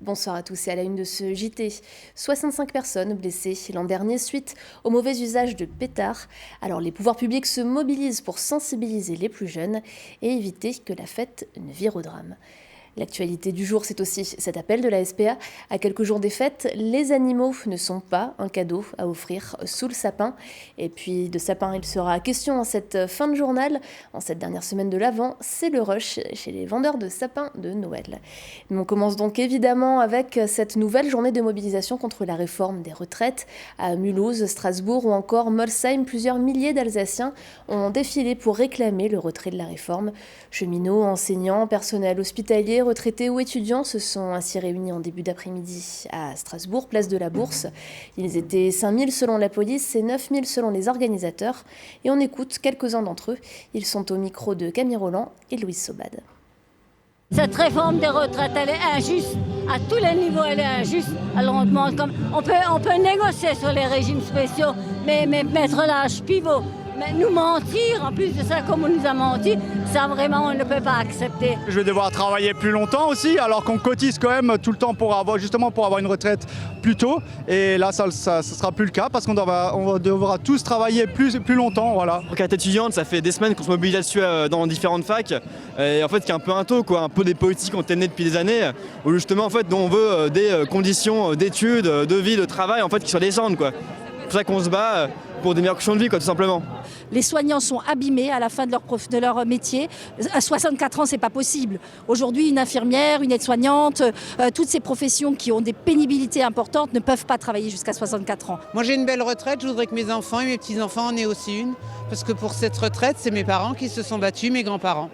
Bonsoir à tous et à la une de ce JT. 65 personnes blessées l'an dernier suite au mauvais usage de pétards. Alors les pouvoirs publics se mobilisent pour sensibiliser les plus jeunes et éviter que la fête ne vire au drame. L'actualité du jour, c'est aussi cet appel de la SPA. À quelques jours des fêtes, les animaux ne sont pas un cadeau à offrir sous le sapin. Et puis de sapin, il sera question en cette fin de journal. En cette dernière semaine de l'Avent, c'est le rush chez les vendeurs de sapins de Noël. Mais on commence donc évidemment avec cette nouvelle journée de mobilisation contre la réforme des retraites. À Mulhouse, Strasbourg ou encore Molsheim, plusieurs milliers d'Alsaciens ont défilé pour réclamer le retrait de la réforme. Cheminots, enseignants, personnel hospitalier, retraités ou étudiants se sont ainsi réunis en début d'après-midi à Strasbourg, place de la Bourse. Ils étaient 5000 selon la police et 9000 selon les organisateurs. Et on écoute quelques-uns d'entre eux. Ils sont au micro de Camille Roland et Louise Sobad. Cette réforme des retraites, elle est injuste. À tous les niveaux, elle est injuste. Alors on demande comme on peut négocier sur les régimes spéciaux, mais mettre l'âge pivot. Mais nous mentir, en plus de ça, comme on nous a menti, ça vraiment on ne peut pas accepter. Je vais devoir travailler plus longtemps aussi, alors qu'on cotise quand même tout le temps pour avoir une retraite plus tôt. Et là, ça sera plus le cas parce qu'on devra tous travailler plus longtemps, voilà. En carrière étudiante, ça fait des semaines qu'on se mobilise là-dessus dans différentes facs. Et en fait, il y a un peu un taux, un peu des politiques qu'on tenait depuis des années, où justement, en fait, on veut des conditions d'études, de vie, de travail, en fait, qui soient décentes, quoi. C'est pour ça qu'on se bat pour des meilleures conditions de vie, tout simplement. Les soignants sont abîmés à la fin de leur métier. À 64 ans, c'est pas possible. Aujourd'hui, une infirmière, une aide-soignante, toutes ces professions qui ont des pénibilités importantes ne peuvent pas travailler jusqu'à 64 ans. Moi, j'ai une belle retraite. Je voudrais que mes enfants et mes petits-enfants en aient aussi une. Parce que pour cette retraite, c'est mes parents qui se sont battus, mes grands-parents.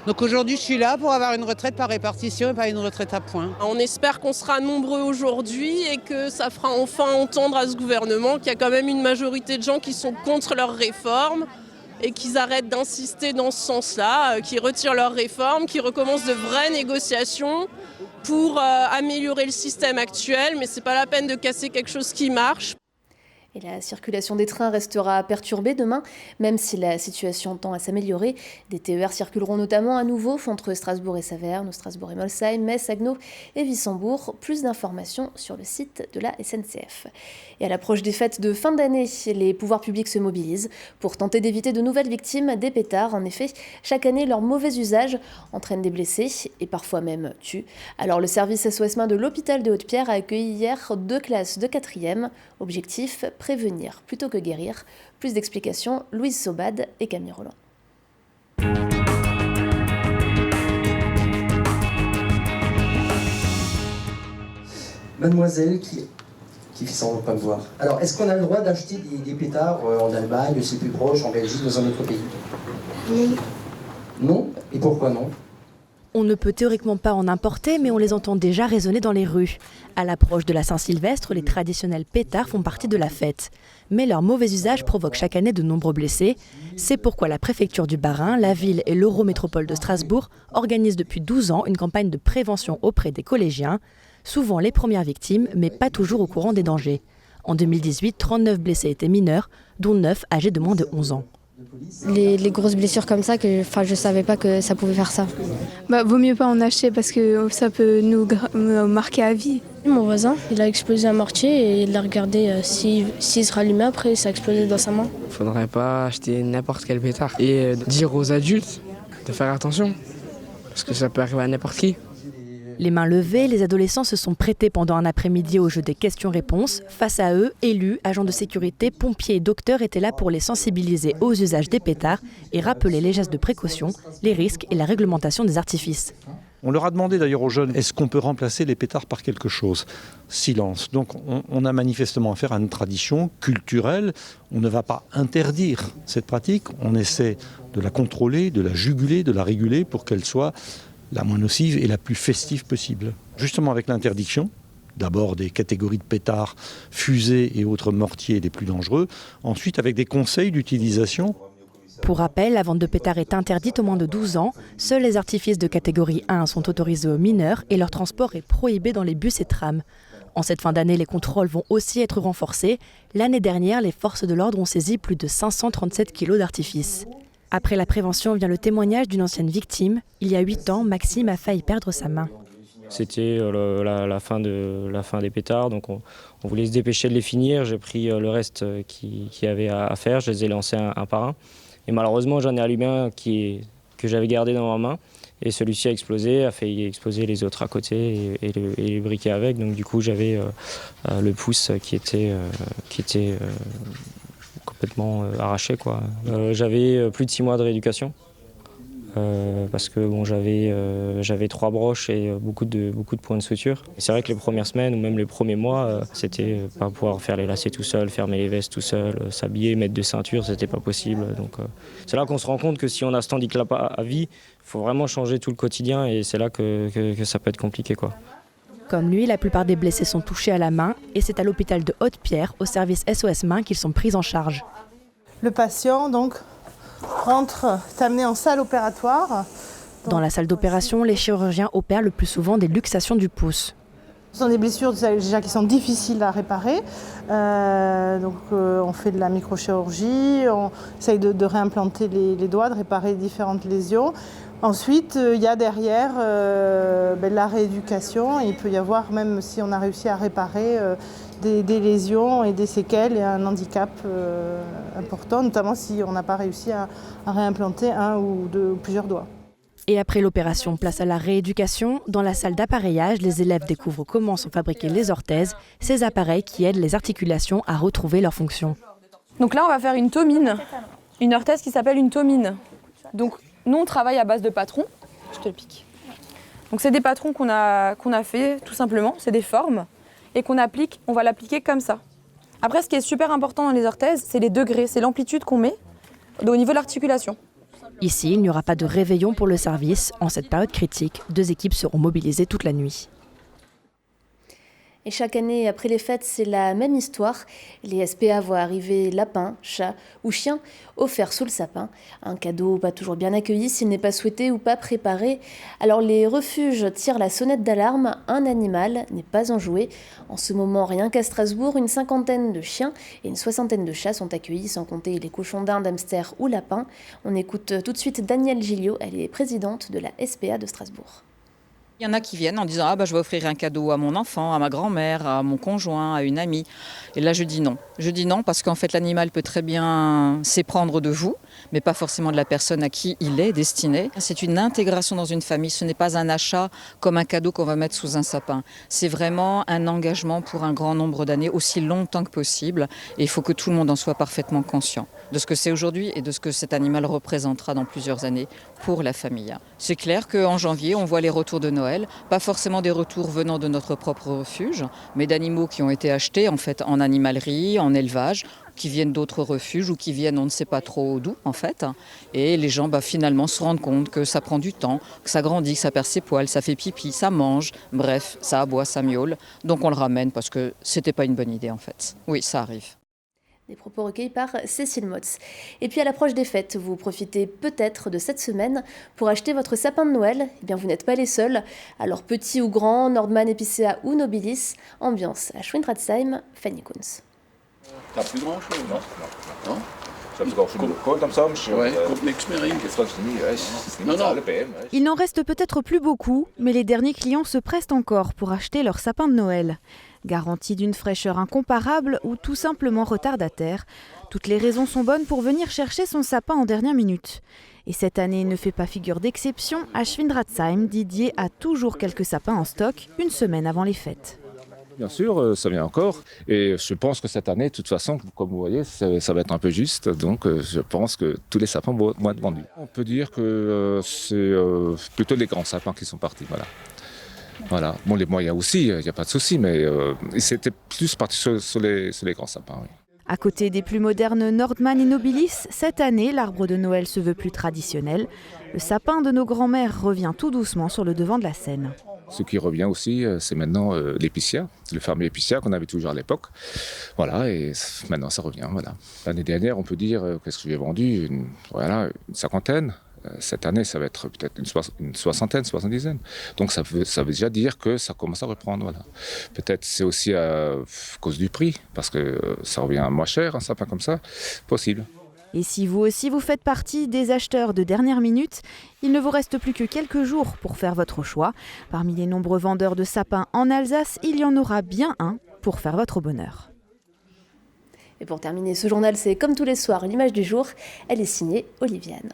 Donc aujourd'hui, je suis là pour avoir une retraite par répartition et pas une retraite à points. On espère qu'on sera nombreux aujourd'hui et que ça fera enfin entendre à ce gouvernement qu'il y a quand même une majorité de gens qui sont contre leur réforme et qu'ils arrêtent d'insister dans ce sens-là, qu'ils retirent leur réforme, qu'ils recommencent de vraies négociations pour améliorer le système actuel. Mais c'est pas la peine de casser quelque chose qui marche. Et la circulation des trains restera perturbée demain, même si la situation tend à s'améliorer. Des TER circuleront notamment à nouveau entre Strasbourg et Saverne, ou Strasbourg et Molsheim, Metz, Haguenau et Wissembourg. Plus d'informations sur le site de la SNCF. Et à l'approche des fêtes de fin d'année, les pouvoirs publics se mobilisent pour tenter d'éviter de nouvelles victimes des pétards. En effet, chaque année, leur mauvais usage entraîne des blessés et parfois même tue. Alors le service SOS Main de l'hôpital de Haute-Pierre a accueilli hier 2 classes de 4e. Objectif, prévenir plutôt que guérir. Plus d'explications, Louise Sobad et Camille Roland. Mademoiselle qui fait semblant de pas me voir. Alors, est-ce qu'on a le droit d'acheter des pétards en Allemagne, c'est plus proche, en Belgique, dans un autre pays? Non. Non? Et pourquoi non? On ne peut théoriquement pas en importer, mais on les entend déjà résonner dans les rues. À l'approche de la Saint-Sylvestre, les traditionnels pétards font partie de la fête. Mais leur mauvais usage provoque chaque année de nombreux blessés. C'est pourquoi la préfecture du Bas-Rhin, la ville et l'Eurométropole de Strasbourg organisent depuis 12 ans une campagne de prévention auprès des collégiens, souvent les premières victimes, mais pas toujours au courant des dangers. En 2018, 39 blessés étaient mineurs, dont 9 âgés de moins de 11 ans. Les grosses blessures comme ça, je savais pas que ça pouvait faire ça. Vaut mieux pas en acheter parce que ça peut nous marquer à vie. Mon voisin, il a explosé un mortier et il a regardé s'il se rallumait après, ça a explosé dans sa main. Faudrait pas acheter n'importe quel pétard et dire aux adultes de faire attention parce que ça peut arriver à n'importe qui. Les mains levées, les adolescents se sont prêtés pendant un après-midi au jeu des questions-réponses. Face à eux, élus, agents de sécurité, pompiers et docteurs étaient là pour les sensibiliser aux usages des pétards et rappeler les gestes de précaution, les risques et la réglementation des artifices. On leur a demandé d'ailleurs aux jeunes, est-ce qu'on peut remplacer les pétards par quelque chose? Silence. Donc on a manifestement affaire à une tradition culturelle. On ne va pas interdire cette pratique, on essaie de la contrôler, de la juguler, de la réguler pour qu'elle soit la moins nocive et la plus festive possible. Justement avec l'interdiction, d'abord des catégories de pétards, fusées et autres mortiers les plus dangereux, ensuite avec des conseils d'utilisation. Pour rappel, la vente de pétards est interdite aux moins de 12 ans. Seuls les artifices de catégorie 1 sont autorisés aux mineurs et leur transport est prohibé dans les bus et trams. En cette fin d'année, les contrôles vont aussi être renforcés. L'année dernière, les forces de l'ordre ont saisi plus de 537 kilos d'artifices. Après la prévention vient le témoignage d'une ancienne victime. Il y a 8 ans, Maxime a failli perdre sa main. C'était la fin des pétards, donc on voulait se dépêcher de les finir. J'ai pris le reste qu'il y avait à faire, je les ai lancés un par un. Et malheureusement, j'en ai allumé un que j'avais gardé dans ma main. Et celui-ci a explosé, a fait exploser les autres à côté et les briquets avec. Donc du coup, j'avais le pouce qui était complètement arraché, quoi. J'avais plus de 6 mois de rééducation. Parce que bon, j'avais 3 broches et beaucoup de points de suture. Et c'est vrai que les premières semaines ou même les premiers mois, c'était pas pouvoir faire les lacets tout seul, fermer les vestes tout seul, s'habiller, mettre de ceinture, c'était pas possible. Donc c'est là qu'on se rend compte que si on a cet handicap à vie, il faut vraiment changer tout le quotidien et c'est là que ça peut être compliqué, quoi. Comme lui, la plupart des blessés sont touchés à la main et c'est à l'hôpital de Haute-Pierre, au service SOS Main, qu'ils sont pris en charge. Le patient, donc, est amené en salle opératoire. Dans la salle d'opération, les chirurgiens opèrent le plus souvent des luxations du pouce. Ce sont des blessures déjà qui sont difficiles à réparer. On fait de la microchirurgie, on essaye de réimplanter les doigts, de réparer différentes lésions. Ensuite, il y a derrière la rééducation. Il peut y avoir, même si on a réussi à réparer, des lésions et des séquelles et un handicap important, notamment si on n'a pas réussi à réimplanter un ou plusieurs doigts. Et après l'opération, place à la rééducation. Dans la salle d'appareillage, les élèves découvrent comment sont fabriquées les orthèses, ces appareils qui aident les articulations à retrouver leur fonction. Donc là, on va faire une tomine, une orthèse qui s'appelle une tomine. Donc nous, on travaille à base de patrons. Je te le pique. Donc c'est des patrons qu'on a fait, tout simplement, c'est des formes. Et qu'on applique, on va l'appliquer comme ça. Après, ce qui est super important dans les orthèses, c'est les degrés, c'est l'amplitude qu'on met au niveau de l'articulation. Ici, il n'y aura pas de réveillon pour le service. En cette période critique, 2 équipes seront mobilisées toute la nuit. Et chaque année, après les fêtes, c'est la même histoire. Les SPA voient arriver lapins, chats ou chiens offerts sous le sapin. Un cadeau pas toujours bien accueilli s'il n'est pas souhaité ou pas préparé. Alors les refuges tirent la sonnette d'alarme. Un animal n'est pas enjoué. En ce moment, rien qu'à Strasbourg, une 50aine de chiens et une 60aine de chats sont accueillis, sans compter les cochons d'Inde, hamsters ou lapins. On écoute tout de suite Danielle Gilliot, elle est présidente de la SPA de Strasbourg. Il y en a qui viennent en disant je vais offrir un cadeau à mon enfant, à ma grand-mère, à mon conjoint, à une amie. Et là je dis non. Je dis non parce qu'en fait l'animal peut très bien s'éprendre de vous, mais pas forcément de la personne à qui il est destiné. C'est une intégration dans une famille, ce n'est pas un achat comme un cadeau qu'on va mettre sous un sapin. C'est vraiment un engagement pour un grand nombre d'années, aussi longtemps que possible. Et il faut que tout le monde en soit parfaitement conscient de ce que c'est aujourd'hui et de ce que cet animal représentera dans plusieurs années pour la famille. C'est clair qu'en janvier, on voit les retours de Noël, pas forcément des retours venant de notre propre refuge, mais d'animaux qui ont été achetés en fait en animalerie, en élevage, qui viennent d'autres refuges ou qui viennent on ne sait pas trop d'où en fait. Et les gens finalement se rendent compte que ça prend du temps, que ça grandit, que ça perd ses poils, ça fait pipi, ça mange, bref, ça aboie, ça miaule. Donc on le ramène parce que c'était pas une bonne idée en fait. Oui, ça arrive. Des propos recueillis par Cécile Motz. Et puis à l'approche des fêtes, vous profitez peut-être de cette semaine pour acheter votre sapin de Noël. Eh bien, vous n'êtes pas les seuls. Alors petit ou grand, Nordmann, Epicéa ou Nobilis, ambiance à Schwindratzheim, Fanny Kunz. T'as plus grand chose, non? Il n'en reste peut-être plus beaucoup, mais les derniers clients se pressent encore pour acheter leur sapin de Noël. Garantie d'une fraîcheur incomparable ou tout simplement retardataire, toutes les raisons sont bonnes pour venir chercher son sapin en dernière minute. Et cette année ne fait pas figure d'exception, à Schwindratzheim, Didier a toujours quelques sapins en stock, une semaine avant les fêtes. Bien sûr, ça vient encore. Et je pense que cette année, de toute façon, comme vous voyez, ça va être un peu juste. Donc je pense que tous les sapins vont être vendus. On peut dire que c'est plutôt les grands sapins qui sont partis. Voilà. Bon, les moyens aussi, il n'y a pas de souci, mais c'était plus parti sur les grands sapins. Oui. À côté des plus modernes Nordmann et Nobilis, cette année, l'arbre de Noël se veut plus traditionnel. Le sapin de nos grands-mères revient tout doucement sur le devant de la scène. Ce qui revient aussi, c'est maintenant l'épicéa, le fameux épicéa qu'on avait toujours à l'époque. Voilà, et maintenant ça revient. Voilà. L'année dernière, on peut dire, qu'est-ce que j'ai vendu une 50aine. Cette année, ça va être peut-être une 60aine, 70aine. Donc ça veut déjà dire que ça commence à reprendre. Voilà. Peut-être c'est aussi à cause du prix, parce que ça revient moins cher, un sapin comme ça, possible. Et si vous aussi vous faites partie des acheteurs de dernière minute, il ne vous reste plus que quelques jours pour faire votre choix. Parmi les nombreux vendeurs de sapins en Alsace, il y en aura bien un pour faire votre bonheur. Et pour terminer ce journal, c'est comme tous les soirs l'image du jour. Elle est signée Oliviane.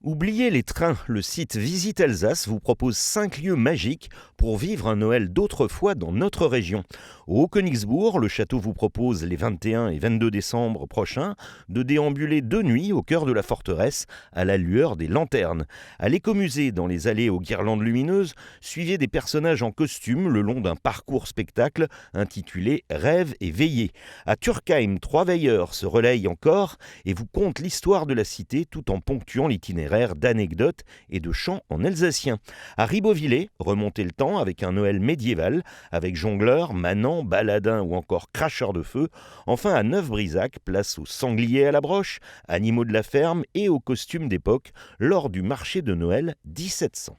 Oubliez les trains, le site Visite Alsace vous propose 5 lieux magiques pour vivre un Noël d'autrefois dans notre région. Au Königsbourg, le château vous propose les 21 et 22 décembre prochains de déambuler de nuit au cœur de la forteresse à la lueur des lanternes. À l'écomusée, dans les allées aux guirlandes lumineuses, suivez des personnages en costume le long d'un parcours spectacle intitulé Rêve et veillée. À Turkheim, 3 veilleurs se relayent encore et vous content l'histoire de la cité tout en ponctuant l'itinéraire d'anecdotes et de chants en alsacien. À Ribeauvillé, remontez le temps avec un Noël médiéval, avec jongleurs, manants, baladins ou encore cracheurs de feu. Enfin à Neuf-Brisac, place aux sangliers à la broche, animaux de la ferme et aux costumes d'époque lors du marché de Noël 1700.